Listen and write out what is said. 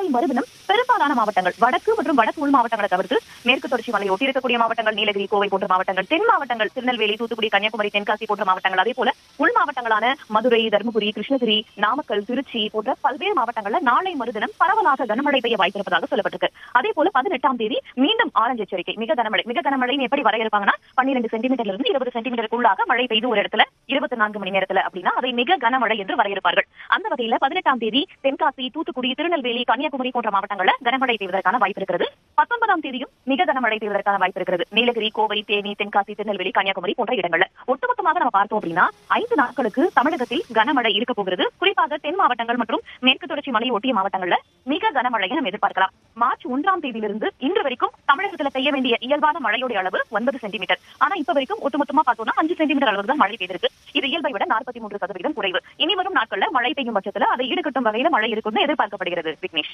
நாளை மறுதினம் பெரும்பாலான மாவட்டங்கள் வடக்கு மற்றும் வடக்கு உள் மாவட்டங்களை தவிர்த்து மேற்கு தொடர்ச்சி மலையை ஒட்டி இருக்கக்கூடிய மாவட்டங்கள் நீலகிரி, கோவை போன்ற மாவட்டங்கள், தென் மாவட்டங்கள் திருநெல்வேலி, தூத்துக்குடி, கன்னியாகுமரி, தென்காசி போன்ற மாவட்டங்கள், அதே போல உள் மாவட்டங்களான மதுரை, தருமபுரி, கிருஷ்ணகிரி, நாமக்கல், திருச்சி போன்ற பல்வேறு மாவட்டங்கள்ல நாளை மறுதினம் பரவலாக கனமழை பெய்ய வாய்ப்பிருப்பதாக சொல்லப்பட்டிருக்கு. அதே போல 18ஆம் தேதி மீண்டும் ஆரஞ்சு எச்சரிக்கை. மிக கனமழை எப்படி வரையறுப்பாங்கன்னா 12 சென்டிமீட்டர்ல இருந்து 20 சென்டிமீட்டருக்குள்ளாக மழை பெய்து ஒரு இடத்துல 24 மணி நேரத்துல அப்படின்னா அதை மிக கனமழை என்று வரையறுப்பார்கள். அந்த வகையில 18ஆம் தேதி தென்காசி, தூத்துக்குடி, திருநெல்வேலி, கன்னியாகுமரி போன்ற மாவட்டங்கள்ல கனமழை பெய்வதற்கான வாய்ப்பு இருக்கிறது. 19ஆம் தேதியும் மிக கனமழை பெய்வதற்கான வாய்ப்பு இருக்கிறது. நீலகிரி, கோவை, தேனி, தென்காசி, திருநெல்வேலி, கன்னியாகுமரி போன்ற இடங்கள்ல ஒட்டுமொத்தமாக நம்ம பார்த்தோம் அப்படின்னா 5 நாட்களுக்கு தமிழகத்தில் கனமழை இருக்க போகிறது. குறிப்பாக தென் மாவட்டங்கள் மற்றும் மேற்கு தொடர்ச்சி மலையை ஒட்டிய மாவட்டங்கள்ல மிக கனமழையை நம்ம எதிர்பார்க்கலாம். மார்ச் 1ஆம் தேதியிலிருந்து இன்று வரைக்கும் தமிழகத்துல பெய்ய வேண்டிய இயல்பான மழையுடைய அளவு 9 சென்டிமீட்டர். ஆனா இப்ப வரைக்கும் ஒட்டுமொத்தமா பார்த்தோம்னா 5 சென்டிமீட்டர் அளவுக்கு தான் மழை பெய்திருக்கு. இது இயல்பை விட 43% குறைவு. இனி வரும் நாட்கள்ல மழை பெய்யும் பட்சத்துல அதை ஈடுகட்டும் வகையில மழை இருக்கும்னு எதிர்பார்க்கப்படுகிறது. விக்னேஷ்.